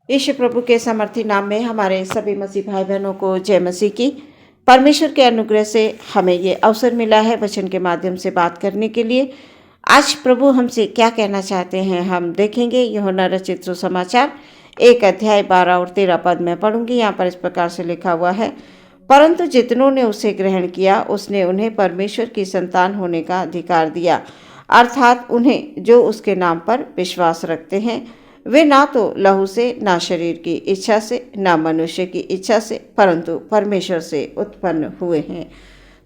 यीशु प्रभु के समर्थी नाम में हमारे सभी मसीह भाई बहनों को जय मसीह की। परमेश्वर के अनुग्रह से हमें ये अवसर मिला है वचन के माध्यम से बात करने के लिए। आज प्रभु हमसे क्या कहना चाहते हैं हम देखेंगे। यूहन्ना रचित सुसमाचार 1 अध्याय 12 और 13 पद में पढ़ूंगी। यहाँ पर इस प्रकार से लिखा हुआ है, परंतु जितनों ने उसे ग्रहण किया उसने उन्हें परमेश्वर की संतान होने का अधिकार दिया, अर्थात उन्हें जो उसके नाम पर विश्वास रखते हैं। वे ना तो लहू से, ना शरीर की इच्छा से, ना मनुष्य की इच्छा से, परंतु परमेश्वर से उत्पन्न हुए हैं।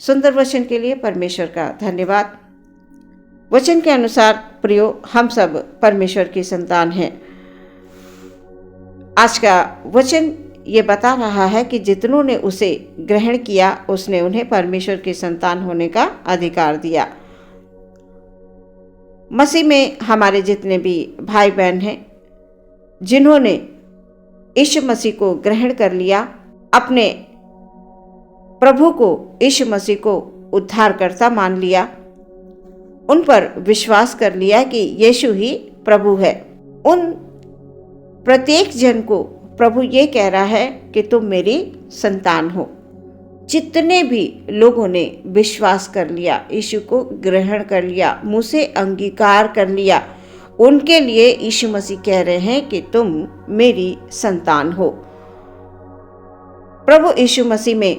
सुंदर वचन के लिए परमेश्वर का धन्यवाद। वचन के अनुसार प्रियो, हम सब परमेश्वर की संतान हैं। आज का वचन ये बता रहा है कि जितनों ने उसे ग्रहण किया उसने उन्हें परमेश्वर की संतान होने का अधिकार दिया। मसीह में हमारे जितने भी भाई बहन हैं, जिन्होंने यीशु मसीह को ग्रहण कर लिया, अपने प्रभु को यीशु मसीह को उद्धारकर्ता मान लिया, उन पर विश्वास कर लिया कि यीशु ही प्रभु है, उन प्रत्येक जन को प्रभु ये कह रहा है कि तुम मेरी संतान हो। जितने भी लोगों ने विश्वास कर लिया, यीशु को ग्रहण कर लिया, मुँह से अंगीकार कर लिया, उनके लिए यीशु मसीह कह रहे हैं कि तुम मेरी संतान हो। प्रभु यीशु मसीह में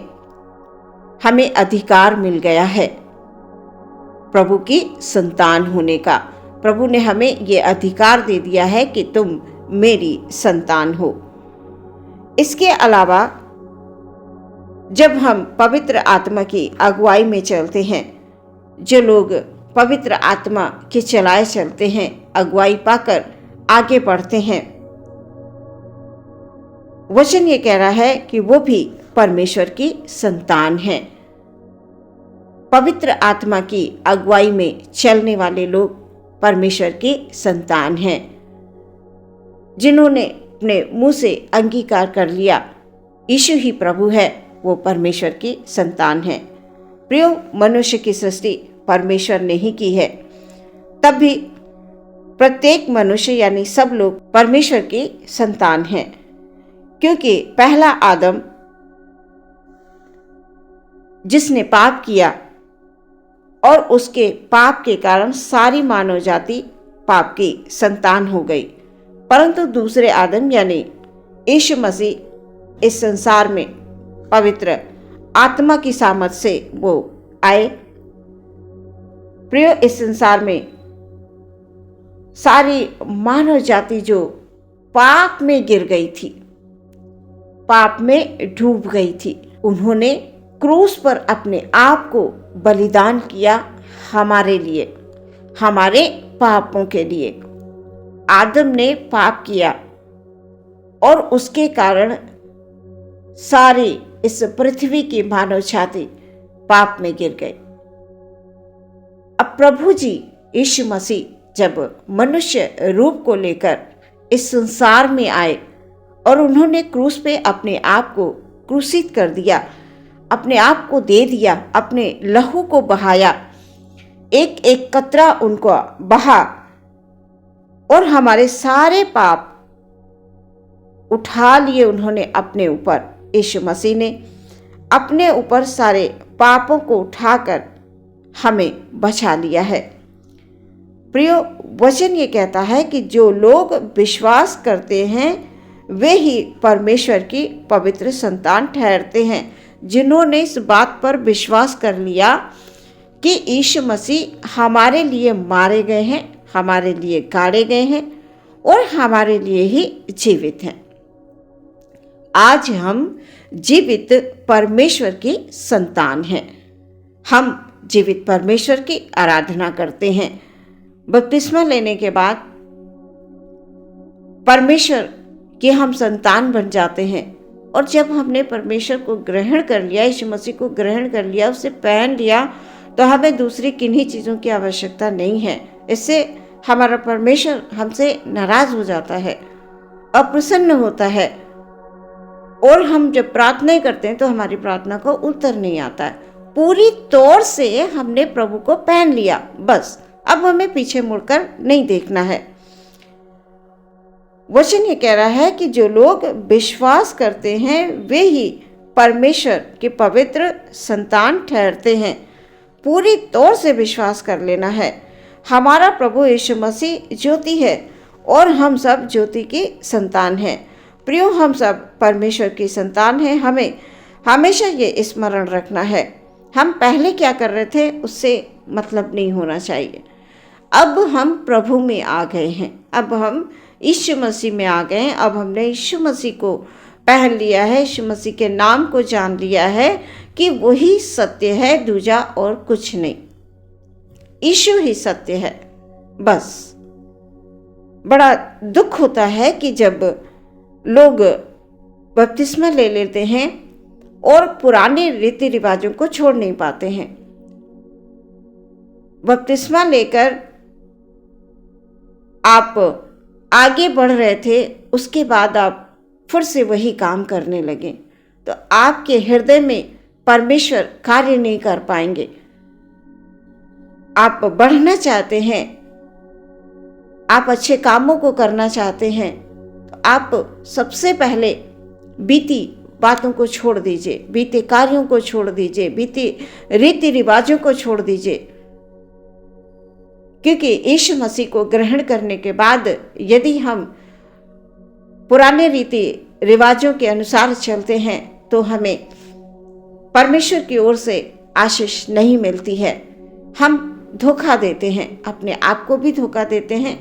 हमें अधिकार मिल गया है प्रभु की संतान होने का। प्रभु ने हमें ये अधिकार दे दिया है कि तुम मेरी संतान हो। इसके अलावा जब हम पवित्र आत्मा की अगुवाई में चलते हैं, जो लोग पवित्र आत्मा के चलाए चलते हैं, अगुवाई पाकर आगे बढ़ते हैं, वचन ये कह रहा है कि वो भी परमेश्वर की संतान है। पवित्र आत्मा की अगुवाई में चलने वाले लोग परमेश्वर की संतान हैं। जिन्होंने अपने मुंह से अंगीकार कर लिया यीशु ही प्रभु है, वो परमेश्वर की संतान है। प्रियो, मनुष्य की सृष्टि परमेश्वर ने ही की है, तब भी प्रत्येक मनुष्य यानी सब लोग परमेश्वर की संतान हैं, क्योंकि पहला आदम जिसने पाप किया और उसके पाप के कारण सारी मानव जाति पाप की संतान हो गई, परंतु दूसरे आदम यानी यीशु मसीह इस संसार में पवित्र आत्मा की सामर्थ से वो आए। प्रियो, इस संसार में सारी मानव जाति जो पाप में गिर गई थी, पाप में डूब गई थी, उन्होंने क्रूस पर अपने आप को बलिदान किया हमारे लिए, हमारे पापों के लिए। आदम ने पाप किया और उसके कारण सारी इस पृथ्वी की मानव जाति पाप में गिर गई। अब प्रभु जी यीशु मसीह जब मनुष्य रूप को लेकर इस संसार में आए और उन्होंने क्रूस पे अपने आप को क्रूसित कर दिया, अपने आप को दे दिया, अपने लहू को बहाया, एक एक कतरा उनको बहा और हमारे सारे पाप उठा लिए उन्होंने अपने ऊपर। यीशु मसीह ने अपने ऊपर सारे पापों को उठाकर हमें बचा लिया है। प्रियो, वचन ये कहता है कि जो लोग विश्वास करते हैं वे ही परमेश्वर की पवित्र संतान ठहरते हैं। जिन्होंने इस बात पर विश्वास कर लिया कि यीशु मसीह हमारे लिए मारे गए हैं, हमारे लिए गाड़े गए हैं और हमारे लिए ही जीवित हैं। आज हम जीवित परमेश्वर की संतान हैं। हम जीवित परमेश्वर की आराधना करते हैं। बपतिस्मा लेने के बाद परमेश्वर के हम संतान बन जाते हैं, और जब हमने परमेश्वर को ग्रहण कर लिया, यीशु मसीह को ग्रहण कर लिया, उसे पहन लिया, तो हमें दूसरी किन्हीं चीज़ों की आवश्यकता नहीं है। इससे हमारा परमेश्वर हमसे नाराज हो जाता है, अप्रसन्न होता है, और हम जब प्रार्थना करते हैं तो हमारी प्रार्थना को उत्तर नहीं आता है। पूरी तौर से हमने प्रभु को पहन लिया, बस अब हमें पीछे मुड़कर नहीं देखना है। वचन ये कह रहा है कि जो लोग विश्वास करते हैं वे ही परमेश्वर के पवित्र संतान ठहरते हैं। पूरी तौर से विश्वास कर लेना है। हमारा प्रभु यीशु मसीह ज्योति है और हम सब ज्योति की संतान हैं। प्रियो, हम सब परमेश्वर की संतान हैं। हमें हमेशा ये स्मरण रखना है। हम पहले क्या कर रहे थे उससे मतलब नहीं होना चाहिए। अब हम प्रभु में आ गए हैं, अब हम यीशु मसीह में आ गए हैं। अब हमने यीशु मसीह को पहन लिया है, यीशु मसीह के नाम को जान लिया है कि वही सत्य है, दूजा और कुछ नहीं। यीशु ही सत्य है बस। बड़ा दुख होता है कि जब लोग बपतिस्मा ले लेते हैं और पुराने रीति रिवाजों को छोड़ नहीं पाते हैं। बपतिस्मा लेकर आप आगे बढ़ रहे थे, उसके बाद आप फिर से वही काम करने लगे, तो आपके हृदय में परमेश्वर कार्य नहीं कर पाएंगे। आप बढ़ना चाहते हैं, आप अच्छे कामों को करना चाहते हैं, तो आप सबसे पहले बीती बातों को छोड़ दीजिए, बीते कार्यों को छोड़ दीजिए, बीते रीति रिवाजों को छोड़ दीजिए। क्योंकि यीशु मसीह को ग्रहण करने के बाद यदि हम पुराने रीति रिवाजों के अनुसार चलते हैं तो हमें परमेश्वर की ओर से आशीष नहीं मिलती है। हम धोखा देते हैं, अपने आप को भी धोखा देते हैं,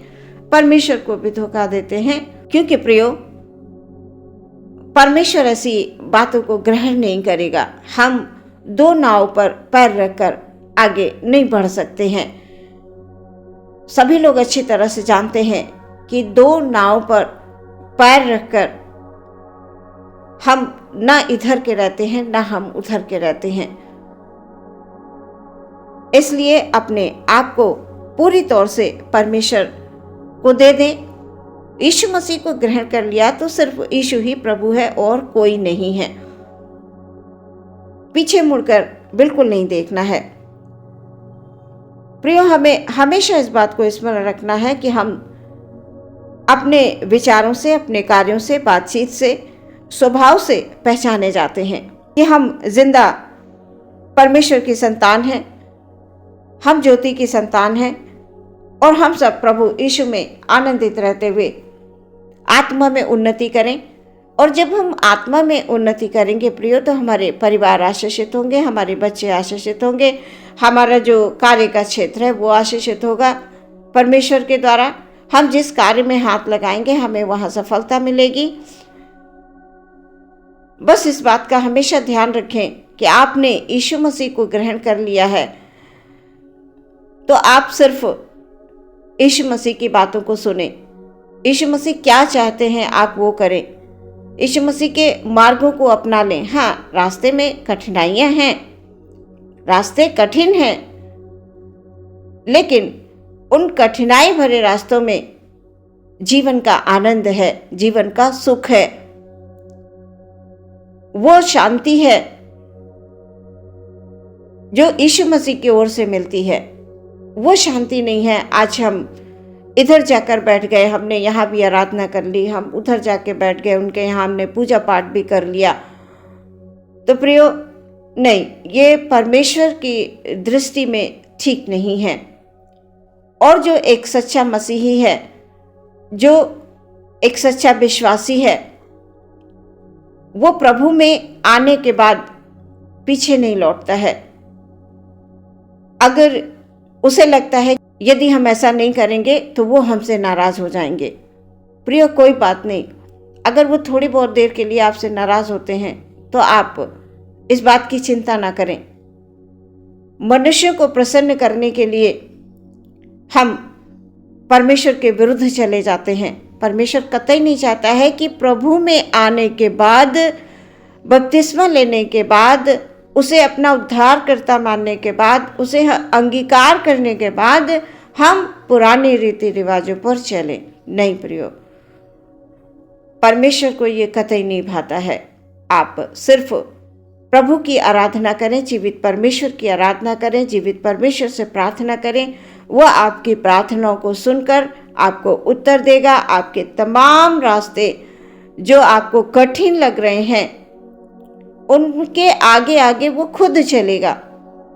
परमेश्वर को भी धोखा देते हैं। क्योंकि प्रियो, परमेश्वर ऐसी बातों को ग्रहण नहीं करेगा। हम दो नाव पर पैर रखकर आगे नहीं बढ़ सकते हैं। सभी लोग अच्छी तरह से जानते हैं कि दो नाव पर पैर रखकर हम ना इधर के रहते हैं ना हम उधर के रहते हैं। इसलिए अपने आप को पूरी तौर से परमेश्वर को दे दें। यीशु मसीह को ग्रहण कर लिया तो सिर्फ यीशु ही प्रभु है और कोई नहीं है। पीछे मुड़कर बिल्कुल नहीं देखना है। प्रियो, हमें हमेशा इस बात को स्मरण रखना है कि हम अपने विचारों से, अपने कार्यों से, बातचीत से, स्वभाव से पहचाने जाते हैं कि हम जिंदा परमेश्वर की संतान हैं, हम ज्योति की संतान हैं और हम सब प्रभु यीशु में आनंदित रहते हुए आत्मा में उन्नति करें। और जब हम आत्मा में उन्नति करेंगे प्रियो, तो हमारे परिवार आशीषित होंगे, हमारे बच्चे आशीषित होंगे, हमारा जो कार्य का क्षेत्र है वो आशीषित होगा परमेश्वर के द्वारा। हम जिस कार्य में हाथ लगाएंगे हमें वहाँ सफलता मिलेगी। बस इस बात का हमेशा ध्यान रखें कि आपने यीशु मसीह को ग्रहण कर लिया है तो आप सिर्फ यीशु मसीह की बातों को सुने। यीशु मसीह क्या चाहते हैं आप वो करें, यीशु मसीह के मार्गों को अपना लें। हाँ, रास्ते में कठिनाइयां हैं, रास्ते कठिन हैं, लेकिन उन कठिनाई भरे रास्तों में जीवन का आनंद है, जीवन का सुख है, वो शांति है जो यीशु मसीह की ओर से मिलती है। वो शांति नहीं है आज हम इधर जाकर बैठ गए, हमने यहाँ भी आराधना कर ली, हम उधर जाके बैठ गए, उनके यहाँ हमने पूजा पाठ भी कर लिया। तो प्रियो, नहीं, ये परमेश्वर की दृष्टि में ठीक नहीं है। और जो एक सच्चा मसीही है, जो एक सच्चा विश्वासी है, वो प्रभु में आने के बाद पीछे नहीं लौटता है। अगर उसे लगता है यदि हम ऐसा नहीं करेंगे तो वो हमसे नाराज हो जाएंगे, प्रियो कोई बात नहीं। अगर वो थोड़ी बहुत देर के लिए आपसे नाराज होते हैं तो आप इस बात की चिंता ना करें। मनुष्य को प्रसन्न करने के लिए हम परमेश्वर के विरुद्ध चले जाते हैं। परमेश्वर कतई नहीं चाहता है कि प्रभु में आने के बाद, बपतिस्मा लेने के बाद, उसे अपना उद्धारकर्ता मानने के बाद, उसे अंगीकार करने के बाद हम पुराने रीति रिवाजों पर चलें। नहीं प्रियो, परमेश्वर को ये कतई नहीं भाता है। आप सिर्फ प्रभु की आराधना करें, जीवित परमेश्वर की आराधना करें, जीवित परमेश्वर से प्रार्थना करें। वह आपकी प्रार्थनाओं को सुनकर आपको उत्तर देगा। आपके तमाम रास्ते जो आपको कठिन लग रहे हैं, उनके आगे आगे वो खुद चलेगा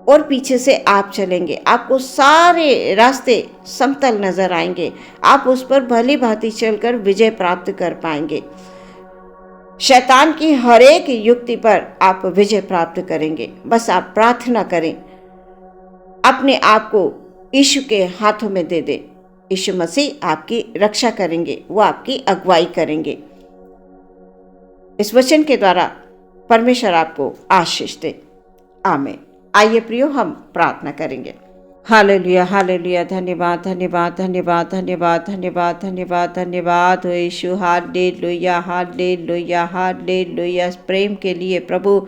और पीछे से आप चलेंगे। आपको सारे रास्ते समतल नजर आएंगे। आप उस पर भली भांति चलकर विजय प्राप्त कर पाएंगे। शैतान की हर एक युक्ति पर आप विजय प्राप्त करेंगे। बस आप प्रार्थना करें, अपने आप को यीशु के हाथों में दे दें। यीशु मसीह आपकी रक्षा करेंगे, वो आपकी अगुवाई करेंगे। इस वचन के द्वारा परमेश्वर आपको आशीष दे। आमीन। आइए प्रियो, हम प्रार्थना करेंगे। हालेलुया, हालेलुया। धन्यवाद, धन्यवाद, धन्यवाद, धन्यवाद, धन्यवाद, धन्यवाद, धन्यवाद हो यीशु। हालेलुया, हालेलुया, हालेलुया। प्रेम के लिए प्रभु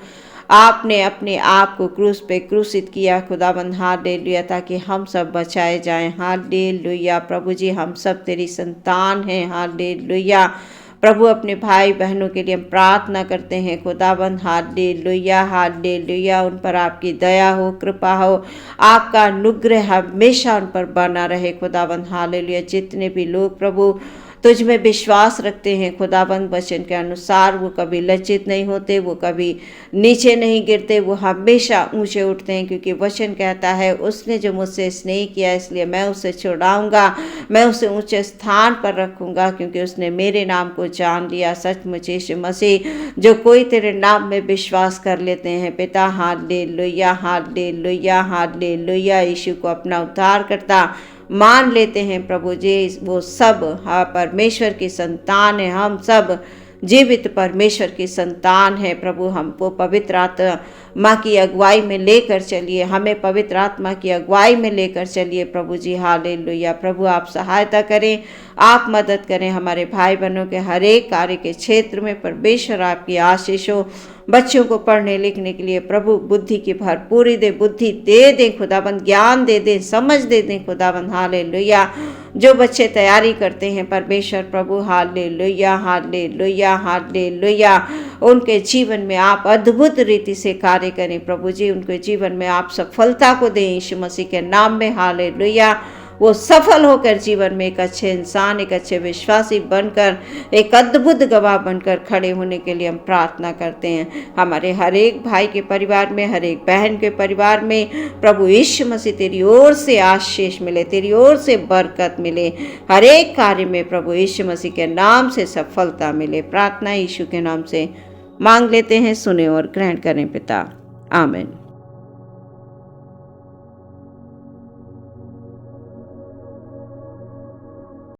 आपने अपने आप को क्रूस पे क्रूसित किया खुदाबंद। हालेलुया, ताकि हम सब बचाए जाएं। हालेलुया प्रभु जी, हम सब तेरी संतान हैं। हालेलुया प्रभु, अपने भाई बहनों के लिए हम प्रार्थना करते हैं खुदाबंद। Hallelujah, hallelujah. उन पर आपकी दया हो, कृपा हो, आपका अनुग्रह हमेशा उन पर बना रहे खुदाबंद। हालेलुया। जितने भी लोग प्रभु तुझ में विश्वास रखते हैं खुदाबंद, वचन के अनुसार वो कभी लज्जित नहीं होते, वो कभी नीचे नहीं गिरते, वो हमेशा ऊंचे उठते हैं, क्योंकि वचन कहता है उसने जो मुझसे स्नेह किया इसलिए मैं उसे छुड़ाऊंगा, मैं उसे ऊंचे स्थान पर रखूंगा, क्योंकि उसने मेरे नाम को जान लिया। सचमुच यीशु मसीह, जो कोई तेरे नाम में विश्वास कर लेते हैं पिता, हालेलुया, हालेलुया, हालेलुया, यीशु को अपना उद्धारकर्ता मान लेते हैं प्रभु जी, वो सब परमेश्वर की संतान है। हम सब जीवित परमेश्वर की संतान है प्रभु। हमको पवित्र आत्मा की अगुवाई में लेकर चलिए, हमें पवित्र आत्मा की अगुवाई में लेकर चलिए प्रभु जी। हालेलुया प्रभु, आप सहायता करें, आप मदद करें हमारे भाई बहनों के हर एक कार्य के क्षेत्र में। परमेश्वर आपकी आशीष हो। बच्चों को पढ़ने लिखने के लिए प्रभु बुद्धि की भरपूरी दे, बुद्धि दे दें खुदाबंद, ज्ञान दे दें, समझ दे दें खुदाबंद। हालेलुया। जो बच्चे तैयारी करते हैं परमेश्वर प्रभु, हालेलुया, हालेलुया, हालेलुया, उनके जीवन में आप अद्भुत रीति से कार्य करें प्रभु जी। उनके जीवन में आप सफलता को दें यीशु मसीह के नाम में। हालेलुया। वो सफल होकर जीवन में एक अच्छे इंसान, एक अच्छे विश्वासी बनकर, एक अद्भुत गवाह बनकर खड़े होने के लिए हम प्रार्थना करते हैं। हमारे हर एक भाई के परिवार में, हर एक बहन के परिवार में प्रभु यीशु मसीह तेरी ओर से आशीष मिले, तेरी ओर से बरकत मिले, हर एक कार्य में प्रभु यीशु मसीह के नाम से सफलता मिले। प्रार्थना यीशु के नाम से मांग लेते हैं, सुने और ग्रहण करें पिता। आमीन।